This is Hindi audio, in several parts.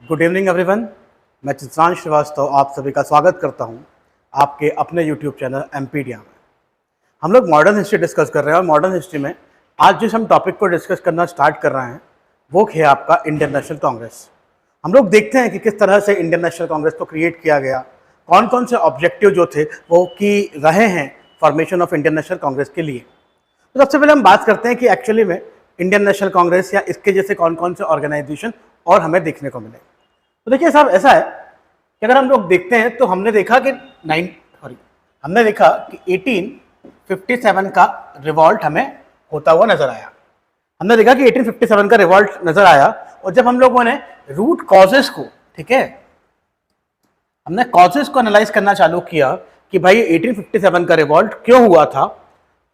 Good evening everyone. मैं चित्रांश श्रीवास्तव आप सभी का स्वागत करता हूं आपके अपने यूट्यूब चैनल एमपीडिया में। हम लोग मॉडर्न हिस्ट्री डिस्कस कर रहे हैं और मॉडर्न हिस्ट्री में आज जिस हम टॉपिक को डिस्कस करना स्टार्ट कर रहे हैं वो है आपका इंडियन नेशनल कांग्रेस। हम लोग देखते हैं कि किस तरह से इंडियन नेशनल कांग्रेस को क्रिएट किया गया, कौन कौन से ऑब्जेक्टिव जो थे वो की रहे हैं formation of Indian National Congress के लिए। तो सबसे पहले हम बात करते हैं कि एक्चुअली में इंडियन नेशनल कांग्रेस या इसके जैसे कौन कौन से ऑर्गेनाइजेशन और हमें देखने को मिले। तो देखिए साहब, ऐसा है कि अगर हम लोग देखते हैं तो हमने देखा कि 1857 का रिवॉल्ट हमें होता हुआ नजर आया। हमने देखा कि 1857 का रिवॉल्ट नजर आया और जब हम लोगों ने रूट कॉजेस को, ठीक है, हमने कॉजेस को एनालाइज करना चालू किया कि भाई 1857 का रिवॉल्ट क्यों हुआ था,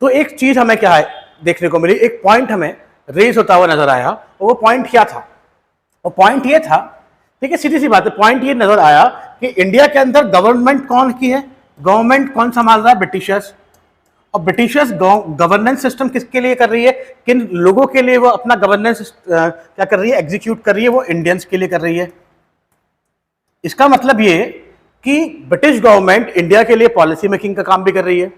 तो एक चीज हमें क्या है देखने को मिली, एक पॉइंट हमें रेज होता हुआ नजर आया। और वो पॉइंट क्या था? वो पॉइंट ये था, ठीक है, सीधी सी बात है, पॉइंट ये नजर आया कि इंडिया के अंदर गवर्नमेंट कौन की है, गवर्नमेंट कौन संभाल रहा है? ब्रिटिशर्स। और ब्रिटिशर्स गवर्नेंस सिस्टम किसके लिए कर रही है, किन लोगों के लिए वो अपना गवर्नेंस क्या कर रही है, एग्जीक्यूट कर रही है? वो इंडियंस के लिए कर रही है। इसका मतलब ये कि ब्रिटिश गवर्नमेंट इंडिया के लिए पॉलिसी मेकिंग का काम भी कर रही है।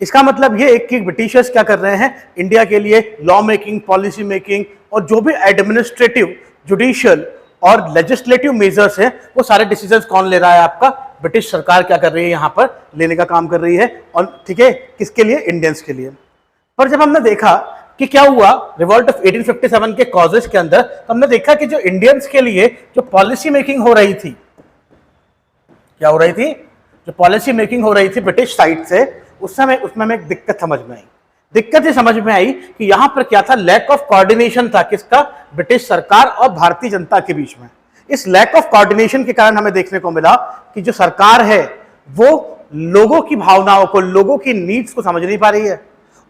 इसका मतलब ये कि ब्रिटिशर्स क्या कर रहे हैं, इंडिया के लिए लॉ मेकिंग, पॉलिसी मेकिंग और जो भी एडमिनिस्ट्रेटिव, जुडिशियल और लेजिस्लेटिव मेजर्स है वो सारे डिसीजंस कौन ले रहा है? आपका ब्रिटिश सरकार क्या कर रही है, यहां पर लेने का काम कर रही है। और ठीक है, किसके लिए? इंडियंस के लिए। पर जब हमने देखा कि क्या हुआ रिवॉल्ट ऑफ 1857 के कॉजेस के अंदर, तो हमने देखा कि जो इंडियंस के लिए जो पॉलिसी मेकिंग हो रही थी, क्या हो रही थी? जो पॉलिसी मेकिंग हो रही थी ब्रिटिश साइड से, उस समय उसमें हमें एक दिक्कत समझ में आई। दिक्कत ये समझ में आई कि यहां पर क्या था, लैक ऑफ कोऑर्डिनेशन था। किसका? ब्रिटिश सरकार और भारतीय जनता के बीच में। इस लैक ऑफ कोऑर्डिनेशन के कारण हमें देखने को मिला कि जो सरकार है वो लोगों की भावनाओं को, लोगों की नीड्स को समझ नहीं पा रही है,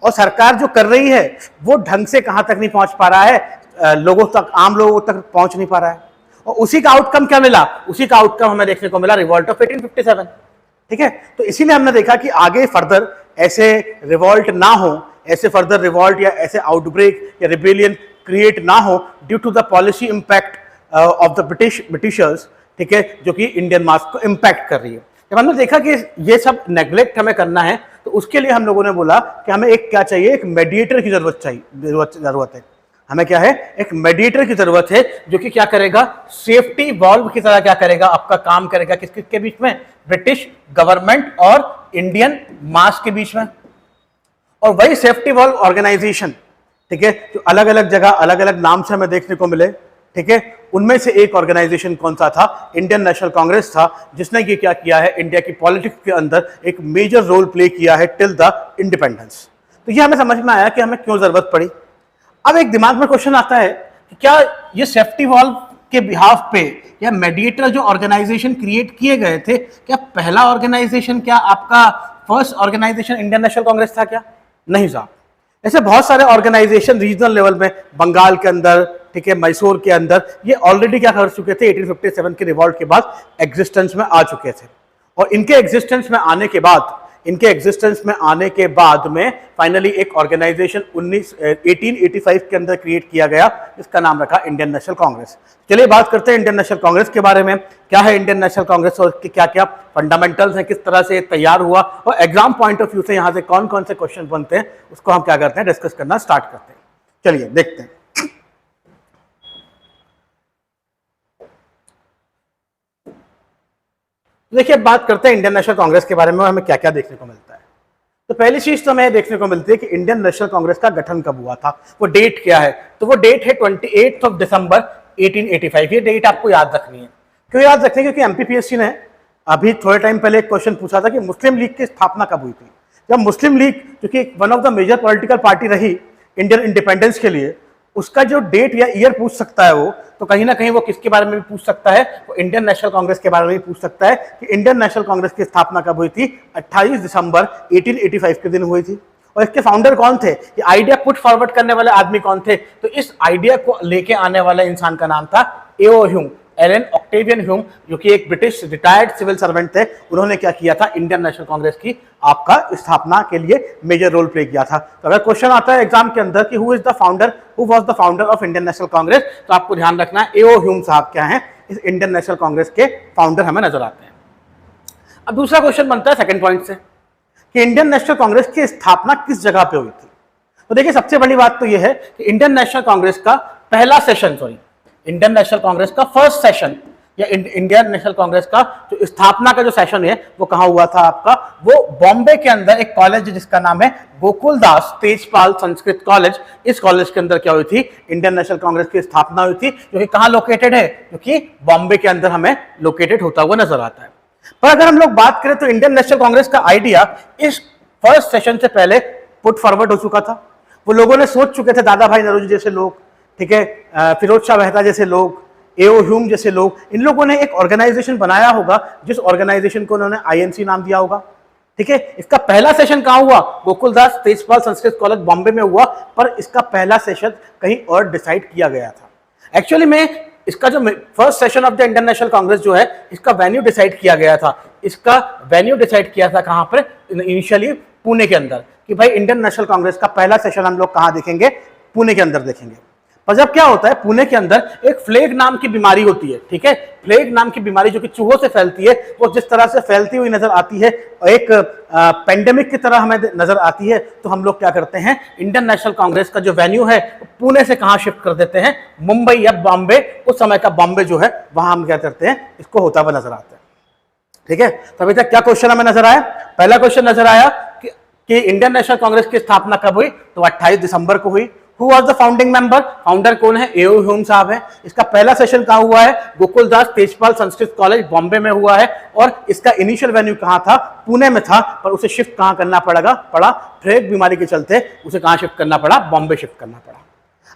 और सरकार जो कर रही है वो ढंग से कहां तक नहीं पहुंच पा रहा है, लोगों तक, आम लोगों तक पहुंच नहीं पा रहा है। और उसी का आउटकम क्या मिला? उसी का आउटकम हमें देखने को मिला रिवॉल्ट ऑफ 1857। ठीक है, तो इसीलिए हमने देखा कि आगे फर्दर ऐसे रिवॉल्ट ना हो, ऐसे फर्दर रिवॉल्ट या ऐसे आउटब्रेक या रिबेलियन क्रिएट ना हो due to the policy impact of the Britishers, ठीक है, जो कि इंडियन मास को इंपैक्ट कर रही है। जब हमने देखा कि ये सब नेग्लेक्ट हमें करना है, तो उसके लिए हम लोगों ने बोला कि हमें एक क्या चाहिए, एक मेडिएटर की जरूरत है। हमें क्या है? एक मेडिएटर की जरूरत है जो कि क्या करेगा, सेफ्टी वॉल्व की तरह क्या करेगा, आपका काम करेगा। किसके बीच में? ब्रिटिश गवर्नमेंट और इंडियन मास के बीच में। और वही सेफ्टी वॉल्व ऑर्गेनाइजेशन, ठीक है, जो अलग अलग जगह अलग अलग नाम से हमें देखने को मिले, ठीक है, उनमें से एक ऑर्गेनाइजेशन कौन सा था? इंडियन नेशनल कांग्रेस था, जिसने ये क्या किया है, इंडिया की पॉलिटिक्स के अंदर एक मेजर रोल प्ले किया है टिल द इंडिपेंडेंस। तो ये हमें समझ में आया कि हमें क्यों जरूरत पड़ी। अब एक दिमाग में क्वेश्चन आता है कि क्या ये सेफ्टी वॉल्व के बिहाफ पे या मेडिएटर जो ऑर्गेनाइजेशन क्रिएट किए गए थे, क्या पहला ऑर्गेनाइजेशन, क्या आपका first organisation Indian National Congress था क्या? नहीं साहब, ऐसे बहुत सारे ऑर्गेनाइजेशन रीजनल लेवल में, बंगाल के अंदर, ठीक है, मैसूर के अंदर, ये ऑलरेडी क्या कर चुके थे, 1857 के रिवॉल्ट के बाद एग्जिस्टेंस में आ चुके थे। और इनके एग्जिस्टेंस में आने के बाद में फाइनली एक ऑर्गेनाइजेशन 1885 के अंदर क्रिएट किया गया, जिसका नाम रखा इंडियन नेशनल कांग्रेस। चलिए बात करते हैं इंडियन नेशनल कांग्रेस के बारे में। क्या है इंडियन नेशनल कांग्रेस और इसके क्या क्या फंडामेंटल्स हैं, किस तरह से तैयार हुआ, और एग्जाम पॉइंट ऑफ व्यू से यहां से कौन कौन से क्वेश्चन बनते हैं, उसको हम क्या करते हैं, डिस्कस करना स्टार्ट करते हैं। चलिए देखते हैं। देखिए, बात करते हैं इंडियन नेशनल कांग्रेस के बारे में, हमें क्या क्या देखने को मिलता है। तो पहली चीज तो हमें देखने को मिलती है कि इंडियन नेशनल कांग्रेस का गठन कब हुआ था, वो डेट क्या है। तो वो डेट है 28 दिसंबर 1885। ये डेट आपको याद रखनी है। क्यों याद रखनी है? क्योंकि एमपीपीएससी ने अभी थोड़े टाइम पहले एक क्वेश्चन पूछा था कि मुस्लिम लीग की स्थापना कब हुई थी। जब मुस्लिम लीग, जो कि one of the major political party रही इंडियन इंडिपेंडेंस के लिए, उसका जो डेट या ईयर पूछ सकता है वो, तो कहीं ना कहीं वो किसके बारे में भी पूछ सकता है, वो इंडियन नेशनल कांग्रेस के बारे में भी पूछ सकता है कि इंडियन नेशनल कांग्रेस की स्थापना कब हुई थी। 28 दिसंबर 1885 के दिन हुई थी। और इसके फाउंडर कौन थे, ये आइडिया पुट फॉरवर्ड करने वाले आदमी कौन थे? तो इस आइडिया को लेके आने वाले इंसान का नाम था एओ ह्यूम, एलन ऑक्टेवियन ह्यूम, जो कि एक ब्रिटिश रिटायर्ड सिविल सर्वेंट थे। उन्होंने क्या किया था, इंडियन नेशनल कांग्रेस की आपका स्थापना के लिए मेजर रोल प्ले किया था। तो अगर क्वेश्चन आता है एग्जाम के अंदर कि who was the founder of Indian National Congress, तो आपको ध्यान रखना है एओ ह्यूम साहब क्या है, इस इंडियन नेशनल कांग्रेस के फाउंडर हमें नजर आते हैं। अब दूसरा क्वेश्चन बनता है सेकंड पॉइंट से कि इंडियन नेशनल कांग्रेस की स्थापना किस जगह पे हुई थी। तो देखिए सबसे बड़ी बात तो यह है कि इंडियन नेशनल कांग्रेस का पहला सेशन, इंडियन नेशनल कांग्रेस का फर्स्ट सेशन या इंडियन नेशनल कांग्रेस का जो स्थापना का जो सेशन है वो कहां हुआ था आपका, वो बॉम्बे के अंदर एक कॉलेज जिसका नाम है गोकुलदास तेजपाल संस्कृत कॉलेज, इस कॉलेज के अंदर क्या हुई थी, इंडियन नेशनल कांग्रेस की स्थापना हुई थी, जो कि कहां लोकेटेड है, जो कि बॉम्बे के अंदर हमें लोकेटेड होता हुआ नजर आता है। पर अगर हम लोग बात करें तो इंडियन नेशनल कांग्रेस का आइडिया इस फर्स्ट सेशन से पहले पुट फॉरवर्ड हो चुका था। वो लोगों ने सोच चुके थे, दादा भाई नौरोजी जैसे लोग, ठीक है, फिरोज शाह मेहता जैसे लोग, एओ ह्यूम जैसे लोग, इन लोगों ने एक ऑर्गेनाइजेशन बनाया होगा जिस ऑर्गेनाइजेशन को उन्होंने आईएनसी नाम दिया होगा। ठीक है, इसका पहला सेशन कहां हुआ, गोकुलदास तेजपाल संस्कृत कॉलेज बॉम्बे में हुआ, पर इसका पहला सेशन कहीं और डिसाइड किया गया था। एक्चुअली में इसका जो first session of the Indian National Congress जो है, इसका वेन्यू डिसाइड किया गया था। इसका वेन्यू डिसाइड किया था कहां पर, इनिशियली पुणे के अंदर, कि भाई इंडियन नेशनल कांग्रेस का पहला सेशन हम लोग कहां देखेंगे, पुणे के अंदर देखेंगे। पर जब क्या होता है, पुणे के अंदर एक फ्लेग नाम की बीमारी होती है। ठीक है, फ्लेग नाम की बीमारी जो कि चूहों से फैलती है, वो जिस तरह से फैलती हुई नजर आती है, एक पेंडेमिक की तरह हमें नजर आती है, तो हम लोग क्या करते हैं, इंडियन नेशनल कांग्रेस का जो वेन्यू है पुणे से कहां शिफ्ट कर देते हैं, मुंबई या बॉम्बे, उस समय का बॉम्बे जो है वहां हम क्या करते हैं, इसको होता हुआ नजर आता है। ठीक है, तो अभी तक क्या क्वेश्चन हमें नजर आया, पहला क्वेश्चन नजर आया कि इंडियन नेशनल कांग्रेस की स्थापना कब हुई, तो 28 दिसंबर को हुई। Who was the founding member? Founder कौन है, एओ ह्यूम साहब है। इसका पहला सेशन कहां हुआ है, गोकुलदास तेजपाल संस्कृत कॉलेज बॉम्बे में हुआ है, और इसका इनिशियल वेन्यू कहां था, पुणे में था, पर उसे शिफ्ट कहां करना पड़ा, फ्लेग बीमारी के चलते उसे कहां शिफ्ट करना पड़ा, बॉम्बे शिफ्ट करना पड़ा।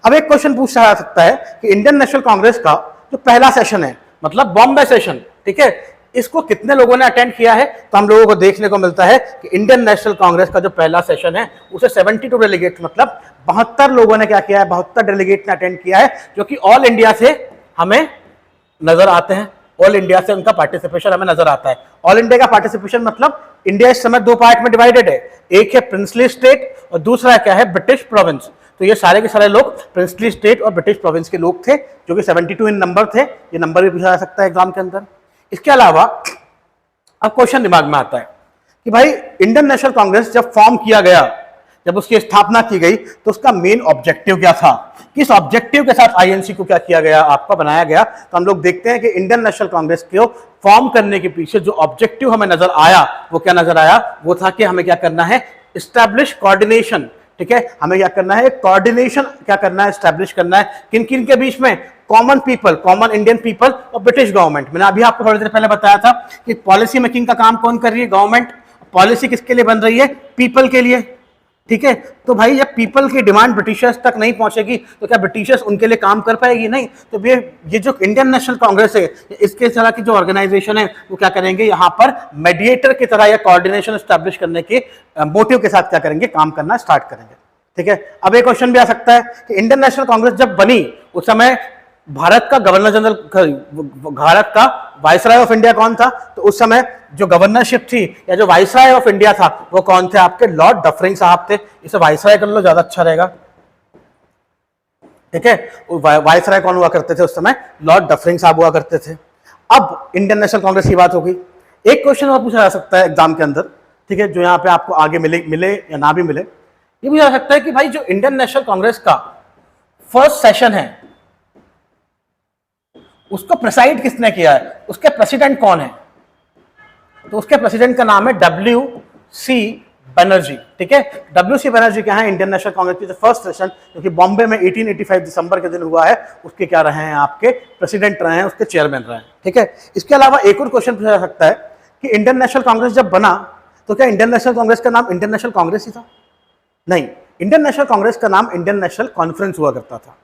अब एक क्वेश्चन पूछा जा सकता है कि इंडियन नेशनल कांग्रेस का जो पहला सेशन है, मतलब बॉम्बे सेशन, ठीक है, इसको कितने लोगों ने अटेंड किया है, तो हम लोगों को देखने को मिलता है कि इंडियन नेशनल कांग्रेस का जो पहला सेशन है उसे 72 डेलीगेट, मतलब 72 लोगों ने क्या किया है, 72 डेलीगेट ने अटेंड किया है, जो कि ऑल इंडिया से हमें नजर आते हैं। ऑल इंडिया से उनका पार्टिसिपेशन हमें नजर आता है। ऑल इंडिया का पार्टिसिपेशन मतलब इंडिया इस समय दो पार्ट में डिवाइडेड है, एक है प्रिंसली स्टेट और दूसरा क्या है, ब्रिटिश प्रोविंस। तो ये सारे के सारे लोग प्रिंसली स्टेट और ब्रिटिश प्रोविंस के लोग थे, जो कि 72 इन नंबर थे। ये नंबर भी पूछा जा सकता है एग्जाम के अंदर। इसके अलावा अब क्वेश्चन दिमाग में आता है कि भाई इंडियन नेशनल कांग्रेस जब फॉर्म किया गया, जब उसकी स्थापना की गई, तो उसका मेन ऑब्जेक्टिव क्या था, किस ऑब्जेक्टिव के साथ आईएनसी को क्या किया गया, आपका बनाया गया। तो हम लोग देखते हैं कि इंडियन नेशनल कांग्रेस को फॉर्म करने के पीछे जो ऑब्जेक्टिव हमें नजर आया, वो क्या नजर आया, वो था कि हमें क्या करना है, एस्टैब्लिश कोऑर्डिनेशन। ठीक है, हमें क्या करना है, कोऑर्डिनेशन क्या करना है, एस्टैब्लिश करना है। किन किन के बीच में, common people, common Indian people और ब्रिटिश गवर्नमेंट। मैंने अभी आपको थोड़ी देर पहले बताया था कि पॉलिसी मेकिंग का काम कौन कर रही है, गवर्नमेंट। पॉलिसी किसके लिए बन रही है, पीपल के लिए। ठीक है, तो भाई जब पीपल की डिमांड ब्रिटिशर्स तक नहीं पहुंचेगी तो क्या ब्रिटिशर्स उनके लिए काम कर पाएगी, नहीं। तो ये जो इंडियन नेशनल कांग्रेस है, इसके तरह की जो ऑर्गेनाइजेशन है, वो क्या करेंगे, यहाँ पर मेडिएटर की तरह या कोऑर्डिनेशन एस्टैब्लिश करने के मोटिव के साथ क्या करेंगे, काम करना स्टार्ट करेंगे। ठीक है, अब एक क्वेश्चन भी आ सकता है कि इंडियन नेशनल कांग्रेस जब बनी उस समय भारत का गवर्नर जनरल, भारत का वाइसराय ऑफ इंडिया कौन था, तो उस समय जो गवर्नरशिप थी या जो वाइसराय ऑफ इंडिया था वो कौन थे, आपके लॉर्ड डफरिंग साहब थे। इसे वाइसराय कर लो, ज्यादा अच्छा रहेगा। ठीक है, वाइसराय कौन हुआ करते थे उस समय, लॉर्ड डफरिंग साहब हुआ करते थे। अब इंडियन नेशनल कांग्रेस की बात हो गई। एक क्वेश्चन और पूछा जा सकता है एग्जाम के अंदर, ठीक है, जो यहाँ पे आपको आगे मिले या ना भी मिले, ये पूछा जा सकता है कि भाई जो इंडियन नेशनल कांग्रेस का फर्स्ट सेशन है उसको प्रेसाइड किसने किया है, उसके प्रेसिडेंट कौन है, तो उसके प्रेसिडेंट का नाम है WC बनर्जी। ठीक है, WC बनर्जी क्या है, इंडियन नेशनल कांग्रेस की जो फर्स्ट सेशन जो कि बॉम्बे में 1885 दिसंबर के दिन हुआ है, उसके क्या रहे हैं, आपके प्रेसिडेंट रहे हैं, उसके चेयरमैन रहे हैं। ठीक है, इसके अलावा एक और क्वेश्चन पूछा जा सकता है कि इंडियन नेशनल कांग्रेस जब बना तो क्या इंडियन नेशनल कांग्रेस का नाम इंडियन नेशनल कांग्रेस ही था, नहीं। इंडियन नेशनल कांग्रेस का नाम इंडियन नेशनल कॉन्फ्रेंस हुआ करता था।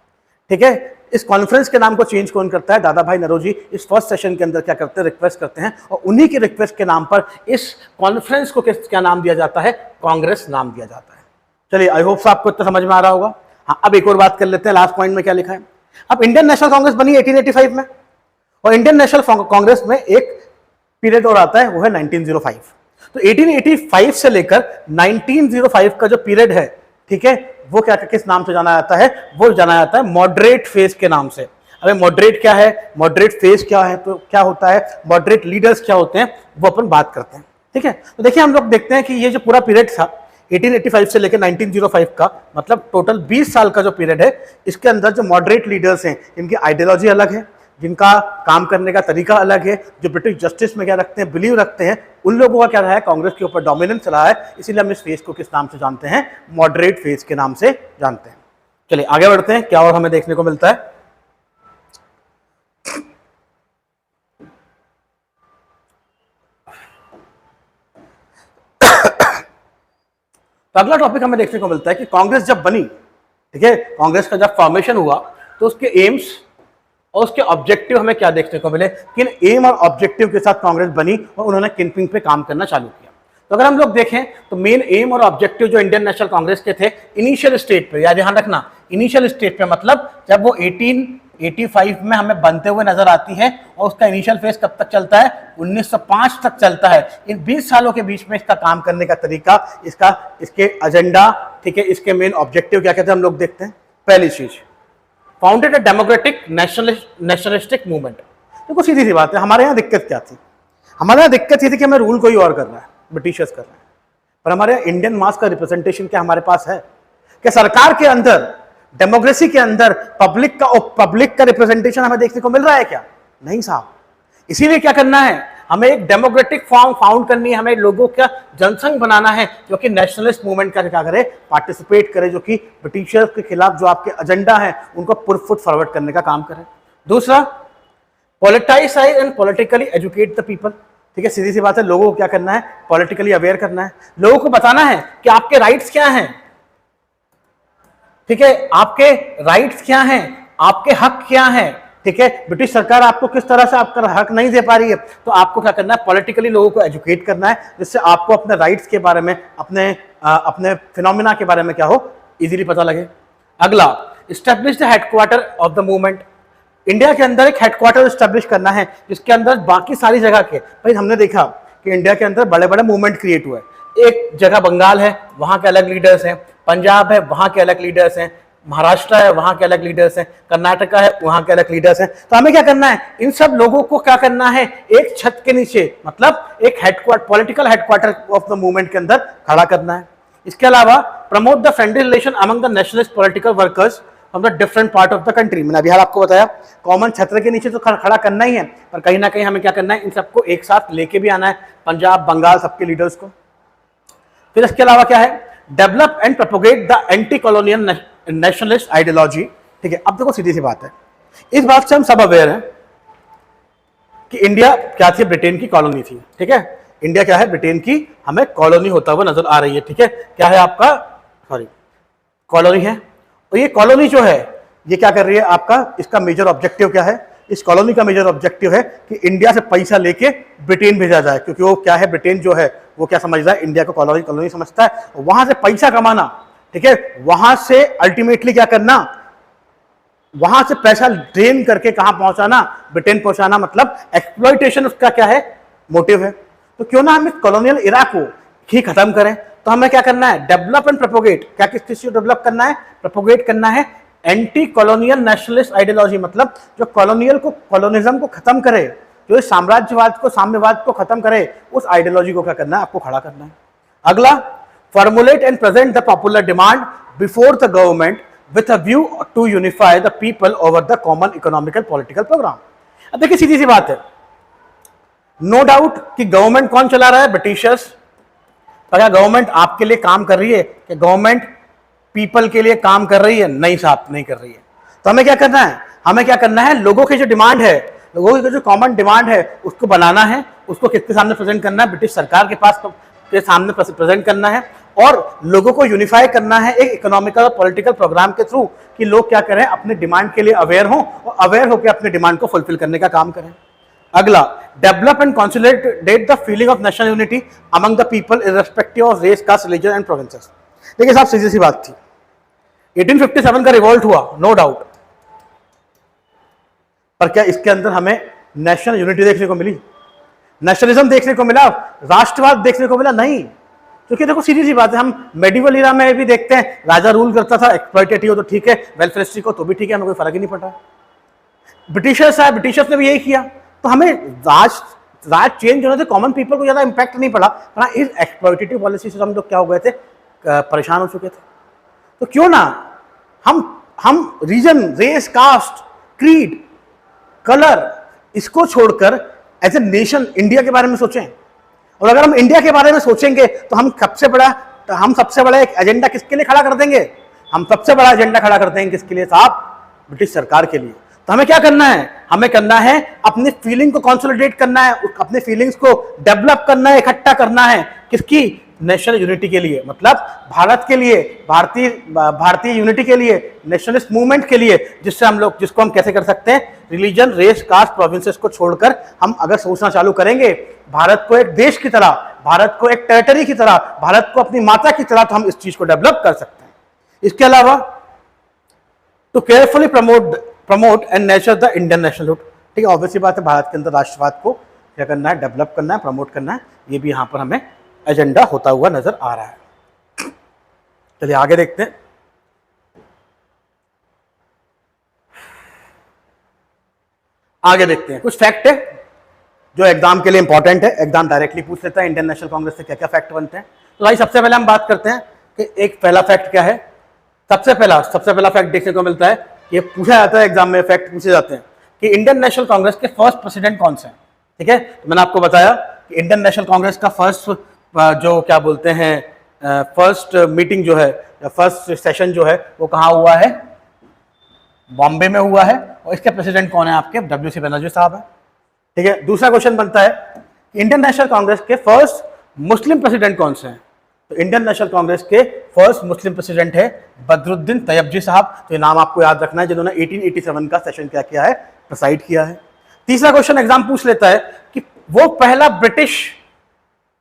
ठीक है, इस कॉन्फ्रेंस के नाम को चेंज कौन करता है, दादा भाई नौरोजी इस फर्स्ट सेशन के अंदर क्या करते हैं, रिक्वेस्ट करते हैं, और उन्हीं की रिक्वेस्ट के नाम पर इस कॉन्फ्रेंस को क्या नाम दिया जाता है, कांग्रेस नाम दिया जाता है। चलिए, आई होप आपको इतना समझ में आ रहा होगा। हाँ, अब एक और बात कर लेते हैं, लास्ट पॉइंट में क्या लिखा है। अब इंडियन नेशनल कांग्रेस बनी 1885 में, और इंडियन नेशनल कांग्रेस में एक पीरियड और आता है, वो है 1905। तो 1885 से लेकर 1905 का जो पीरियड है, ठीक है, वो क्या किस नाम से जाना जाता है, वो जाना जाता है मॉडरेट फेज के नाम से। अबे मॉडरेट क्या है, मॉडरेट फेज क्या है, तो क्या होता है, मॉडरेट लीडर्स क्या होते हैं, वो अपन बात करते हैं। ठीक है, तो देखिए हम लोग देखते हैं कि ये जो पूरा पीरियड था 1885 से लेकर 1905 का, मतलब टोटल 20 साल का जो पीरियड है, इसके अंदर जो मॉडरेट लीडर्स हैं, इनकी आइडियोलॉजी अलग है, जिनका काम करने का तरीका अलग है, जो ब्रिटिश जस्टिस में क्या रखते हैं, बिलीव रखते हैं, उन लोगों का क्या रहा है, कांग्रेस के ऊपर डोमिनेंस रहा है। इसीलिए हम इस फेज को किस नाम से जानते हैं, मॉडरेट फेज के नाम से जानते हैं। चलिए आगे बढ़ते हैं, क्या और हमें देखने को मिलता है। तो अगला टॉपिक हमें देखने को मिलता है कि कांग्रेस जब बनी, ठीक है, कांग्रेस का जब फॉर्मेशन हुआ, तो उसके एम्स और उसके ऑब्जेक्टिव हमें क्या देखने को मिले, किन एम और ऑब्जेक्टिव के साथ कांग्रेस बनी और उन्होंने किन किन पे काम करना चालू किया। तो अगर हम लोग देखें तो मेन एम और ऑब्जेक्टिव जो इंडियन नेशनल कांग्रेस के थे इनिशियल स्टेज पे, या ध्यान रखना इनिशियल स्टेज पे मतलब जब वो 1885 में हमें बनते हुए नजर आती है, और उसका इनिशियल फेज कब तक चलता है, 1905 तक चलता है। इन 20 सालों के बीच में इसका काम करने का तरीका, इसके एजेंडा, ठीक है, इसके मेन ऑब्जेक्टिव क्या कहते हैं हम लोग देखते हैं। पहली चीज, founded a democratic nationalistic movement. देखो सीधी सी बात है, हमारे यहाँ दिक्कत क्या थी, हमारे यहाँ दिक्कत ये थी कि हमें रूल कोई और कर रहा है, ब्रिटिशर्स कर रहे हैं, पर हमारे यहाँ इंडियन मास का रिप्रेजेंटेशन क्या हमारे पास है, कि सरकार के अंदर, डेमोक्रेसी के अंदर पब्लिक का रिप्रेजेंटेशन हमें देखने को मिल रहा है क्या, नहीं साहब। इसीलिए क्या करना है, हमें एक डेमोक्रेटिक फॉर्म फाउंड करनी है, हमें लोगों का जनसंघ बनाना है जो कि नेशनलिस्ट मूवमेंट का क्या करे, पार्टिसिपेट करे, जो कि ब्रिटिशर्स के खिलाफ जो आपके एजेंडा है उनको फुट फॉरवर्ड करने का काम करे। दूसरा, politicize and politically educate the people. ठीक है, सीधी सी बात है, लोगों को क्या करना है, पॉलिटिकली अवेयर करना है, लोगों को बताना है कि आपके राइट्स क्या हैं, ठीक है, आपके राइट्स क्या हैं, आपके हक क्या हैं। ठीक है, ब्रिटिश सरकार आपको किस तरह से आपका हक नहीं दे पा रही है, तो आपको क्या करना है, पॉलिटिकली लोगों को एजुकेट करना है, जिससे आपको अपने राइट्स के बारे में, अपने फिनोमिना के बारे में क्या हो, इजीली पता लगे। अगला, establish the headquarter of the movement. India के अंदर एक हेडक्वार्टर एस्टैब्लिश करना है, जिसके अंदर बाकी सारी जगह के, भाई हमने देखा कि इंडिया के अंदर बड़े बड़े मूवमेंट क्रिएट हुए। एक जगह बंगाल है, वहां के अलग लीडर्स हैं, पंजाब है, वहां के अलग लीडर्स हैं, महाराष्ट्र है, वहां के अलग लीडर्स हैं, कर्नाटका है, वहां के अलग लीडर्स हैं। तो हमें क्या करना है, इन सब लोगों को क्या करना है, एक छत के नीचे, मतलब एक headquarter, political headquarter of the movement के अंदर खड़ा करना है। इसके अलावा promote the friendly relation among the nationalist political workers from the different part of the country. मैंने अभी आपको बताया, कॉमन छत्र के नीचे तो खड़ा करना ही है, पर कहीं ना कहीं हमें क्या करना है, इन सबको एक साथ लेके भी आना है, पंजाब, बंगाल, सबके लीडर्स को। फिर इसके अलावा क्या है, develop and propagate the anti colonial nationalist ideology. ठीक है, अब देखो सीधी सी बात है, इस बात से हम सब अवेयर हैं कि इंडिया क्या थी, ब्रिटेन की कॉलोनी थी। ठीक है, इंडिया क्या है, ब्रिटेन की हमें कॉलोनी होता हुआ नजर आ रही है। ठीक है, क्या है आपका, सॉरी, कॉलोनी है। और ये कॉलोनी जो है, ये क्या कर रही है आपका, इसका मेजर ऑब्जेक्टिव क्या है, इस कॉलोनी का मेजर ऑब्जेक्टिव है कि इंडिया से पैसा लेके ब्रिटेन भेजा जाए, क्योंकि वो क्या है, ब्रिटेन जो है वो क्या समझ रहा है, इंडिया को कॉलोनी समझता है, वहां से पैसा कमाना। ठीक है, वहां से अल्टीमेटली क्या करना, वहां से पैसा ड्रेन करके कहां पहुंचाना, ब्रिटेन पहुंचाना, मतलब एक्सप्लॉइटेशन उसका क्या है, मोटिव है। तो क्यों ना हम इस कॉलोनियल इरा को ही खत्म करें। तो हमें क्या करना है, डेवलप एंड प्रोपोगेट, क्या किस चीज को डेवलप करना है, प्रोपोगेट करना है, एंटी कॉलोनियल नेशनलिस्ट आइडियोलॉजी, मतलब जो कॉलोनियल को, कॉलोनिज्म को खत्म करे, जो साम्राज्यवाद को, साम्यवाद को खत्म करे, उस आइडियोलॉजी को क्या करना है, आपको खड़ा करना है। अगला, formulate and present the popular demand before the government with a view to unify the people over the common economical political programme. अब देखिए सीधी सी बात है, नो डाउट कि गवर्नमेंट कौन चला रहा है, ब्रिटिशर्स। क्या गवर्नमेंट आपके लिए काम कर रही है, कि गवर्नमेंट पीपल के लिए काम कर रही है, नहीं साहब, नहीं कर रही है। तो हमें क्या करना है, हमें क्या करना है, लोगों की जो डिमांड है, लोगों की जो कॉमन डिमांड है, उसको बनाना है, उसको किसके सामने प्रेजेंट करना है, ब्रिटिश सरकार के पास के सामने प्रेजेंट करना है, और लोगों को यूनिफाई करना है एक इकोनॉमिकल और पॉलिटिकल प्रोग्राम के थ्रू, कि लोग क्या करें, अपने डिमांड के लिए अवेयर हों और अवेयर होकर अपने डिमांड को फुलफिल करने का काम करें। अगला, develop and consolidate the feeling of national unity among the people irrespective of race, caste, religion and provinces. देखिए साहब, सीधी सी बात थी, 1857 का रिवॉल्ट हुआ, नो डाउट, पर क्या इसके अंदर हमें नेशनल यूनिटी देखने को मिली, नेशनलिज्म देखने को मिला, राष्ट्रवाद देखने को मिला? नहीं। क्योंकि देखो सीधी सी बात है, हम मेडिवल इरा में भी देखते हैं, राजा रूल करता था, एक्सप्लॉइटेटिव तो ठीक है, वेलफेयरिस्टिक हो तो भी ठीक है, हमें कोई फर्क ही नहीं पड़ रहा। ब्रिटिशर्स आए, ब्रिटिशर्स ने भी यही किया, तो हमें राज चेंज होने से कॉमन पीपल को ज्यादा इंपैक्ट नहीं पड़ा, इस एक्सप्लॉइटेटिव पॉलिसी से हम लोग क्या हो गए थे, परेशान हो चुके थे। तो क्यों ना हम region, race, caste, creed, colour, इसको छोड़कर एज ए नेशन इंडिया के बारे में सोचें। और अगर हम इंडिया के बारे में सोचेंगे तो हम सबसे बड़ा एक एजेंडा किसके लिए खड़ा कर देंगे? हम सबसे बड़ा एजेंडा खड़ा कर देंगे किसके लिए साहब? ब्रिटिश सरकार के लिए। तो हमें क्या करना है? हमें करना है अपनी फीलिंग को कंसोलिडेट करना है, अपने फीलिंग्स को डेवलप करना है, इकट्ठा करना है। किसकी? नेशनल यूनिटी के लिए, मतलब भारत के लिए, भारतीय यूनिटी के लिए, नेशनलिस्ट मूवमेंट के लिए, जिसको हम कैसे कर सकते हैं? रिलीजन, रेस, कास्ट, प्रोविंसेस को छोड़कर हम अगर सोचना चालू करेंगे भारत को एक देश की तरह, भारत को एक टेरिटरी की तरह, भारत को अपनी माता की तरह, तो हम इस चीज को डेवलप कर सकते हैं। इसके अलावा to carefully promote and nurture the Indian nationalhood, ठीक है, ऑब्वियसली बात है, भारत के अंदर राष्ट्रवाद को क्या करना है? डेवलप करना है, प्रमोट करना है। ये भी यहां पर हमें एजेंडा होता हुआ नजर आ रहा है। चलिए आगे देखते हैं। आगे देखते हैं, कुछ फैक्ट है जो एग्जाम के लिए इंपॉर्टेंट है, एग्जाम डायरेक्टली पूछ लेता है इंडियन नेशनल कांग्रेस से क्या क्या फैक्ट बनते हैं। तो भाई सबसे पहले हम बात करते हैं कि एक पहला फैक्ट क्या है। सबसे पहला फैक्ट देखने को मिलता है, ये पूछा जाता है एग्जाम में, फैक्ट पूछे जाते हैं कि इंडियन नेशनल कांग्रेस के फर्स्ट प्रेसिडेंट कौन से हैं। ठीक है, तो मैंने आपको बताया कि इंडियन नेशनल कांग्रेस का फर्स्ट जो क्या बोलते हैं फर्स्ट मीटिंग जो है या फर्स्ट सेशन जो है वो कहाँ हुआ है? बॉम्बे में हुआ है। और इसके प्रेसिडेंट कौन है? आपके डब्ल्यू.सी. बनर्जी साहब है। ठीक है, दूसरा क्वेश्चन बनता है कि इंडियन नेशनल कांग्रेस के फर्स्ट मुस्लिम प्रेसिडेंट कौन से हैं? तो इंडियन नेशनल कांग्रेस के फर्स्ट मुस्लिम प्रेसिडेंट है बदरुद्दीन तैयबजी साहब। तो ये नाम आपको याद रखना है, जिन्होंने 1887 का सेशन क्या किया है? प्रेसाइड किया है। तीसरा क्वेश्चन एग्जाम पूछ लेता है कि वो पहला ब्रिटिश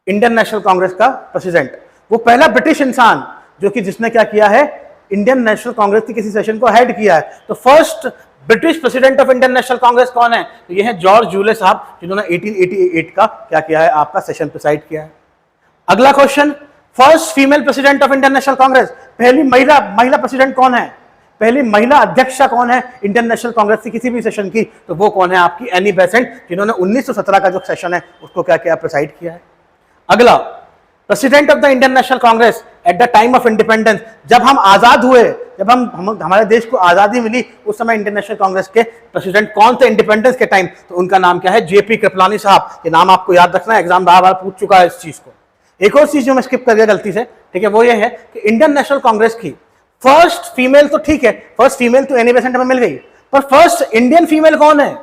इंडियन नेशनल कांग्रेस का प्रेसिडेंट, वो पहला ब्रिटिश इंसान जो कि जिसने क्या किया है? इंडियन नेशनल कांग्रेस की किसी सेशन को हेड किया है। तो first British president of Indian National Congress कौन है? तो ये है जॉर्ज जूले साहब, जिन्होंने 1888 का क्या किया है? आपका सेशन प्रेसाइड किया है। अगला question, first female president of Indian National Congress, पहली महिला प्रेसिडेंट कौन है? पहली महिला अध्यक्षा कौन है इंडियन नेशनल कांग्रेस की किसी भी सेशन की? तो वो कौन है? आपकी एनी बेसेंट, जिन्होंने 1917 का जो सेशन है उसको क्या किया? प्रेसाइड किया है। अगला, president of the Indian National Congress at the time of independence, जब हम आजाद हुए, जब हमारे देश को आजादी मिली, उस समय इंडियन नेशनल कांग्रेस के प्रेसिडेंट कौन थे इंडिपेंडेंस के टाइम? तो उनका नाम क्या है? जेपी कृपलानी साहब। ये नाम आपको याद रखना है, एग्जाम बार बार पूछ चुका है इस चीज को। एक और चीज जो मैं स्किप कर गया गलती से, ठीक है, वो ये है कि इंडियन नेशनल कांग्रेस की फर्स्ट फीमेल, तो ठीक है, फर्स्ट फीमेल तो एनी बेसेंट हमें मिल गई, पर फर्स्ट इंडियन फीमेल कौन है?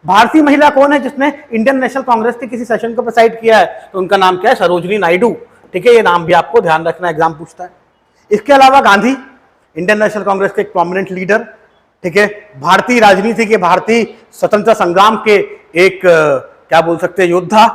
भारतीय महिला कौन है जिसने इंडियन नेशनल कांग्रेस के किसी सेशन को प्रेसाइड किया है? तो उनका नाम क्या है? सरोजनी नायडू। ठीक है, ये नाम भी आपको ध्यान रखना, एग्जाम पूछता है। इसके अलावा गांधी, इंडियन नेशनल कांग्रेस के एक प्रोमिनेंट लीडर, ठीक है, भारतीय राजनीति के, भारतीय स्वतंत्रता संग्राम के एक क्या बोल सकते हैं? योद्धा।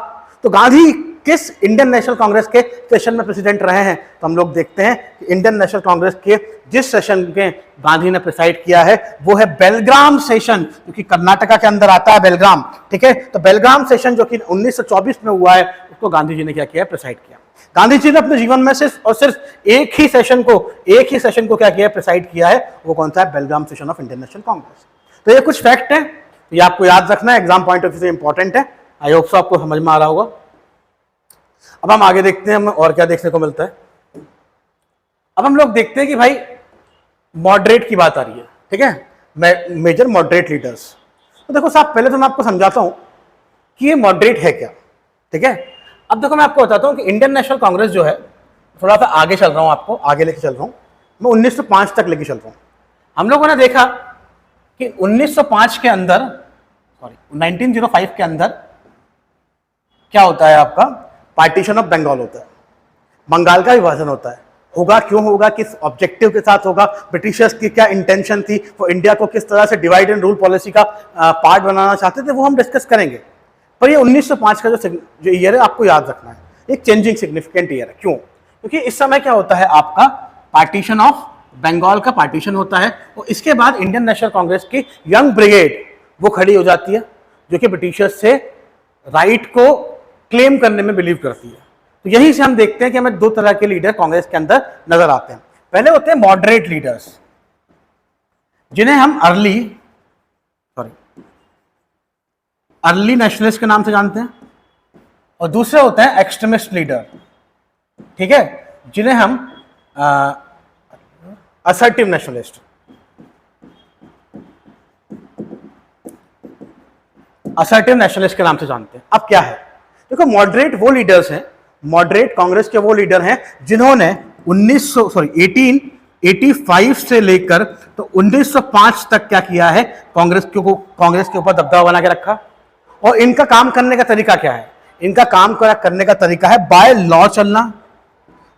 तो गांधी किस इंडियन नेशनल कांग्रेस के सेशन में प्रेसिडेंट रहे हैं? तो हम लोग देखते हैं कि इंडियन नेशनल कांग्रेस के जिस सेशन के गांधी ने प्रेसाइड किया है वो है बेलग्राम सेशन, जो कि कर्नाटका के अंदर आता है, बेलग्राम। ठीक है, तो बेलग्राम सेशन जो कि 1924 में हुआ है, उसको गांधी जी ने क्या किया? प्रेसाइड किया। गांधी जी ने अपने जीवन में सिर्फ एक ही सेशन को क्या किया? प्रेसाइड किया है। वो कौन सा है? Bilgram session of Indian National Congress. तो ये कुछ फैक्ट है, ये आपको याद रखना है, एग्जाम पॉइंट ऑफ व्यू से इंपॉर्टेंट है। आई होप सो आपको समझ में आ रहा होगा। अब हम आगे देखते हैं, हमें और क्या देखने को मिलता है। अब हम लोग देखते हैं कि भाई मॉडरेट की बात आ रही है, ठीक है, मेजर मॉडरेट लीडर्स। तो देखो साहब, पहले तो मैं आपको समझाता हूं कि ये मॉडरेट है क्या। ठीक है, अब देखो मैं आपको बताता हूं कि इंडियन नेशनल कांग्रेस जो है, थोड़ा सा आगे चल रहा हूं, आपको आगे लेके चल रहा हूं मैं, 1905 तक लेके चल रहा हूं। हम लोगों ने देखा कि 1905 के अंदर, 1905 के अंदर क्या होता है? आपका पार्टीशन ऑफ बंगाल होता है, बंगाल का विभाजन होता है। होगा, क्यों होगा, किस ऑब्जेक्टिव के साथ होगा, ब्रिटिशर्स की क्या इंटेंशन थी, वो इंडिया को किस तरह से डिवाइड एंड रूल पॉलिसी का पार्ट बनाना चाहते थे, वो हम डिस्कस करेंगे। पर ये 1905 का जो ईयर है आपको याद रखना है, एक चेंजिंग सिग्निफिकेंट ईयर है। क्यों? क्योंकि इस समय क्या होता है? आपका पार्टीशन ऑफ बंगाल का पार्टीशन होता है, और इसके बाद इंडियन नेशनल कांग्रेस की यंग ब्रिगेड वो खड़ी हो जाती है, जो कि ब्रिटिशर्स से राइट को क्लेम करने में बिलीव करती है। तो यहीं से हम देखते हैं कि हमें दो तरह के लीडर कांग्रेस के अंदर नजर आते हैं। पहले होते हैं मॉडरेट लीडर्स, जिन्हें हम अर्ली नेशनलिस्ट के नाम से जानते हैं, और दूसरे होते हैं एक्सट्रीमिस्ट लीडर, ठीक है, जिन्हें हम असर्टिव नेशनलिस्ट, असर्टिव नेशनलिस्ट के नाम से जानते हैं। अब क्या है, देखो मॉडरेट वो लीडर्स हैं, मॉडरेट कांग्रेस के वो लीडर हैं जिन्होंने 1885 से लेकर तो 1905 तक क्या किया है, कांग्रेस के ऊपर दबदबा बना के रखा। और इनका काम करने का तरीका क्या है, इनका काम करने का तरीका है बाय लॉ चलना,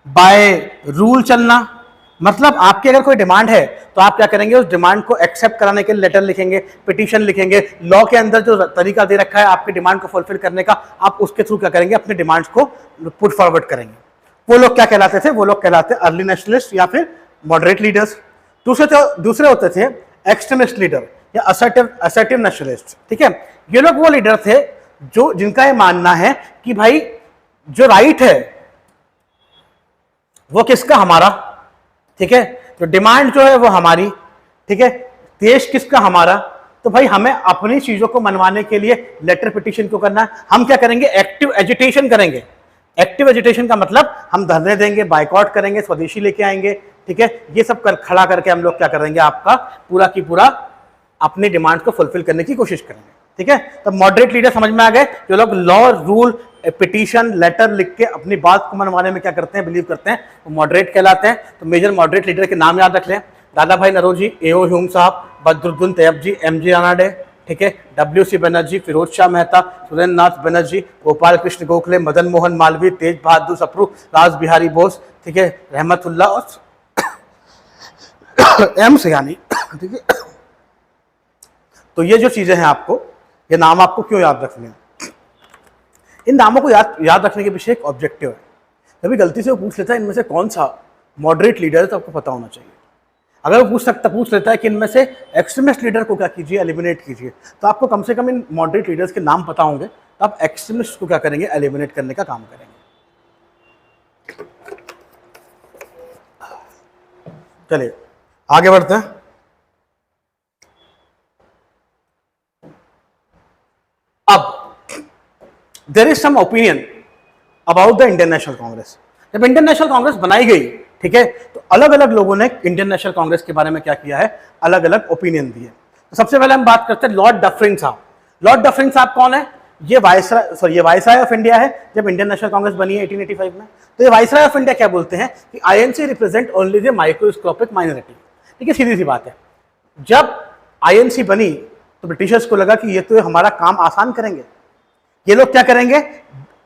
बाय रूल चलना। मतलब आपकी अगर कोई डिमांड है तो आप क्या करेंगे, उस डिमांड को एक्सेप्ट कराने के लिए लेटर लिखेंगे, पिटीशन लिखेंगे, लॉ के अंदर जो तरीका दे रखा है आपकी डिमांड को फुलफिल करने का, आप उसके थ्रू क्या करेंगे, अपने डिमांड्स को पुट फॉरवर्ड करेंगे। वो लोग क्या कहलाते थे, वो लोग कहलाते अर्ली नेशनलिस्ट या फिर मॉडरेट लीडर्स। दूसरे होते थे एक्सट्रीमिस्ट लीडर या असर्टिव नेशनलिस्ट, ठीक है। ये लोग वो लीडर थे जो जिनका ये मानना है कि भाई जो राइट है वो किसका, हमारा, ठीक है, तो डिमांड जो है वो हमारी, ठीक है, देश किसका, हमारा। तो भाई हमें अपनी चीजों को मनवाने के लिए लेटर पिटीशन क्यों करना है, हम क्या करेंगे, एक्टिव एजिटेशन करेंगे। एक्टिव एजिटेशन का मतलब हम धरने देंगे, बाइकआउट करेंगे, स्वदेशी लेके आएंगे, ठीक है, ये सब खड़ा करके हम लोग क्या करेंगे, आपका पूरा की पूरा अपनी डिमांड को फुलफिल करने की कोशिश करेंगे, ठीक है। तो मॉडरेट लीडर समझ में आ गए, जो लोग लॉ रूल पिटीशन लेटर लिख के अपनी बात को मनवाने में क्या करते हैं, बिलीव करते हैं, वो मॉडरेट कहलाते हैं। तो मेजर मॉडरेट लीडर के नाम याद रख लें, दादा भाई नौरोजी, एओ ह्यूम साहब, बदरुद्दीन तैयब जी, एमजी रानाडे, ठीक है, WC बनर्जी, फिरोज शाह मेहता, सुरेंद्र नाथ बनर्जी, गोपाल कृष्ण गोखले, मदन मोहन मालवीय, तेज बहादुर सप्रू, राज बिहारी बोस, ठीक है, रहमतुल्लाह और एम सयानी, ठीक है। तो ये जो चीजें हैं आपको, ये नाम आपको क्यों याद रखने हैं, इन नामों को याद रखने के पीछे एक ऑब्जेक्टिव है। कभी गलती से वो पूछ लेता है इनमें से कौन सा मॉडरेट लीडर है, तो आपको पता होना चाहिए। अगर वो पूछ लेता है कि इनमें से एक्सट्रीमिस्ट लीडर को क्या कीजिए, एलिमिनेट कीजिए, तो आपको कम से कम इन मॉडरेट लीडर्स के नाम पता होंगे, तो आप एक्सट्रीमिस्ट को क्या करेंगे, एलिमिनेट करने का काम करेंगे। चलिए आगे बढ़ते हैं। अब there is some opinion about the Indian National Congress. जब इंडियन नेशनल कांग्रेस बनाई गई, ठीक है, तो अलग अलग लोगों ने इंडियन नेशनल कांग्रेस के बारे में क्या किया है, अलग अलग ओपिनियन दिए। तो सबसे पहले हम बात करते हैं लॉर्ड डफरिन साहब। लॉर्ड डफरिन साहब कौन है, ये वाइसराय ऑफ इंडिया है जब इंडियन नेशनल कांग्रेस बनी है 1885 में। तो ये वाइसराय ऑफ इंडिया क्या बोलते हैं कि INC represent only the microscopic minority. ठीक है, सीधी सी बात है। जब आईएनसी बनी तो ब्रिटिशर्स को लगा कि ये तो हमारा काम आसान करेंगे, ये लोग क्या करेंगे,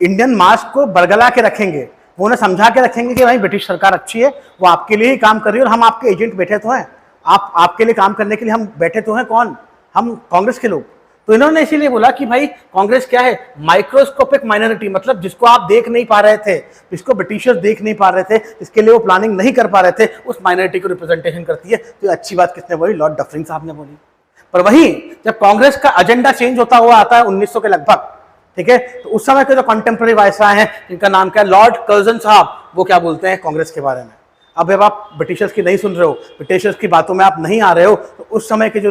इंडियन मास को बरगला के रखेंगे, वो उन्हें समझा के रखेंगे कि भाई ब्रिटिश सरकार अच्छी है, वो आपके लिए ही काम कर रही है और हम आपके एजेंट बैठे तो हैं, आपके लिए काम करने के लिए हम बैठे तो हैं, कौन, हम कांग्रेस के लोग। तो इन्होंने इसीलिए बोला कि भाई कांग्रेस क्या है, माइक्रोस्कोपिक माइनॉरिटी, मतलब जिसको आप देख नहीं पा रहे थे, जिसको ब्रिटिशर्स देख नहीं पा रहे थे, इसके लिए वो प्लानिंग नहीं कर पा रहे थे, उस माइनॉरिटी को रिप्रेजेंटेशन करती है। तो अच्छी बात किसने बोली, लॉर्ड डफरिन साहब ने बोली। पर वहीं जब कांग्रेस का एजेंडा चेंज होता हुआ आता है 1900 के लगभग, ठीक है, तो उस समय के जो कंटेम्प्रेरी वायसराय हैं, जिनका नाम क्या है, लॉर्ड कर्जन साहब, वो क्या बोलते हैं कांग्रेस के बारे में। अब जब आप ब्रिटिशर्स की नहीं सुन रहे हो, ब्रिटिशर्स की बातों में आप नहीं आ रहे हो, तो उस समय के जो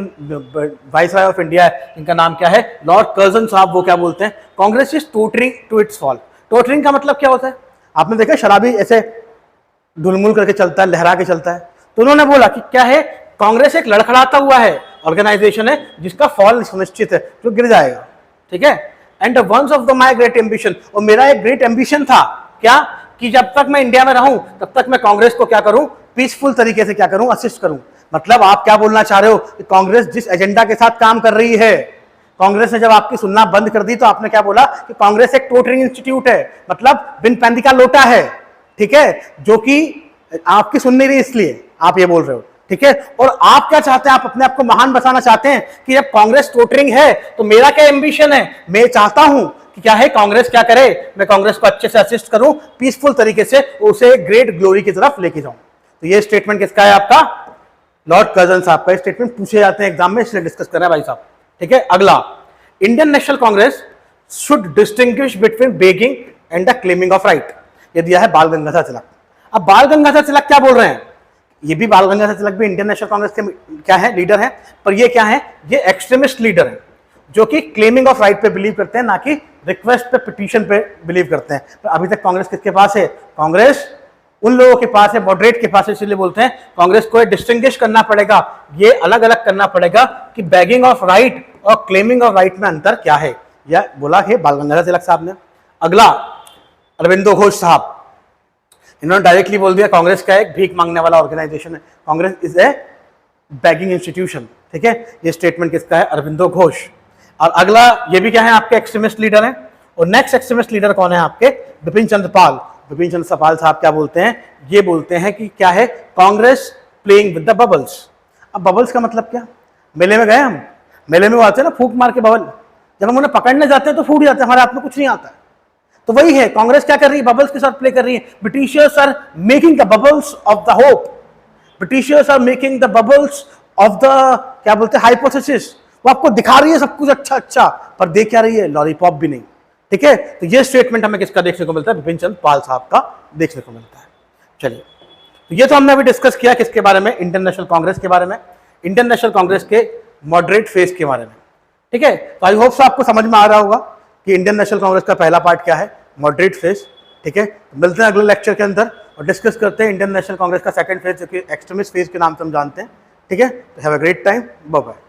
वाइसराय ऑफ इंडिया है, जिनका नाम क्या है, लॉर्ड कर्जन साहब, वो क्या बोलते हैं, Congress is tottering to its fall. Tottering का मतलब क्या होता है, आपने देखा शराबी ऐसे ढुलमुल करके चलता है, लहरा के चलता है। तो उन्होंने बोला कि क्या है, कांग्रेस एक लड़खड़ाता हुआ है, ऑर्गेनाइजेशन है जिसका फॉल सुनिश्चित है, जो गिर जाएगा। ठीक है, and once of the my great ambition, और मेरा एक ग्रेट एम्बिशन था क्या, कि जब तक मैं इंडिया में रहूं तब तक मैं कांग्रेस को क्या करूं, पीसफुल तरीके से क्या करूं, असिस्ट करूं। मतलब आप क्या बोलना चाह रहे हो कि कांग्रेस जिस एजेंडा के साथ काम कर रही है, कांग्रेस ने जब आपकी सुनना बंद कर दी तो आपने क्या बोला कि कांग्रेस एक टोटरिंग इंस्टीट्यूट है, मतलब बिन पैंदी का लोटा है, ठीक है, जो कि आपकी सुन नहीं रही, इसलिए आप ये बोल रहे हो। ठीक है, और आप क्या चाहते हैं, आप अपने आप को महान बताना चाहते हैं कि जब कांग्रेस टोटरिंग है तो मेरा क्या एम्बिशन है, मैं चाहता हूं कि क्या है, कांग्रेस क्या करे, मैं कांग्रेस को अच्छे से असिस्ट करूं, पीसफुल तरीके से उसे ग्रेट ग्लोरी की तरफ लेके जाऊं। तो ये स्टेटमेंट किसका है, आपका लॉर्ड कर्जन साहब का। स्टेटमेंट पूछे जाते हैं एग्जाम में, इसलिए डिस्कस कर रहे हैं भाई साहब। ठीक है, अगला, Indian National Congress should distinguish between begging and the claiming of right. ये दिया है बाल गंगाधर तिलक। अब बाल गंगाधर तिलक क्या बोल रहे हैं, ये भी बाल गंगाधर तिलक भी इंडियन नेशनल कांग्रेस के क्या है, लीडर है, पर ये क्या है, ये एक्सट्रीमिस्ट लीडर है। जो कि क्लेमिंग ऑफ राइट पे बिलीव करते हैं, ना कि रिक्वेस्ट पे, पिटीशन पे बिलीव करते हैं। तो अभी तक कांग्रेस किसके पास है? कांग्रेस उन लोगों के पास है, मॉडरेट के पास है। इसलिए बोलते हैं कांग्रेस को डिस्टिंग्विश करना पड़ेगा, ये अलग अलग करना पड़ेगा कि बैगिंग ऑफ राइट और क्लेमिंग ऑफ राइट में अंतर क्या है। यह बोला है बाल गंगाधर तिलक साहब ने। अगला अरविंदो घोष साहब, इन्होंने डायरेक्टली बोल दिया कांग्रेस का एक भीख मांगने वाला ऑर्गेनाइजेशन है, Congress is a bagging institution. ठीक है, ये स्टेटमेंट किसका है? अरविंदो घोष। और अगला ये भी क्या है? आपके एक्सट्रीमिस्ट लीडर हैं। और नेक्स्ट एक्सट्रीमिस्ट लीडर कौन है आपके? बिपिन चंद्र पाल। बिपिन चंद्र पाल साहब क्या बोलते हैं? ये बोलते हैं कि क्या है? Congress playing with the bubbles. अब बबल्स का मतलब क्या? मेले में गए हम, मेले में वो आते हैं ना फूंक मार के बबल, जब हम उन्हें पकड़ने जाते हैं तो फूट जाते हैं, हमारे हाथ में कुछ नहीं आता है। तो वही है, कांग्रेस क्या कर रही है? बबल्स के साथ प्ले कर रही है। Britishers are making the bubbles of the hope, Britishers are making the bubbles of the, क्या बोलते हैं, हाइपोथेसिस। वो आपको दिखा रही है सब कुछ अच्छा अच्छा, पर दे क्या रही है? लॉलीपॉप भी नहीं। ठीक है, तो ये स्टेटमेंट हमें किसका देखने को मिलता है? बिपिन चंद्र पाल साहब का देखने को मिलता है। चलिए, तो ये तो हमने अभी डिस्कस किया किसके बारे में? इंडियन नेशनल कांग्रेस के बारे में, इंडियन नेशनल कांग्रेस के मॉडरेट फेज के बारे में। ठीक है, तो आई होप आपको समझ में आ रहा होगा कि इंडियन नेशनल कांग्रेस का पहला पार्ट क्या है, मॉडरेट फेज। ठीक है, तो मिलते हैं अगले लेक्चर के अंदर और डिस्कस करते हैं इंडियन नेशनल कांग्रेस का सेकंड फेज, जो कि एक्सट्रीमिस्ट फेज के नाम से हम जानते हैं। ठीक है, तो have a great time, bye bye.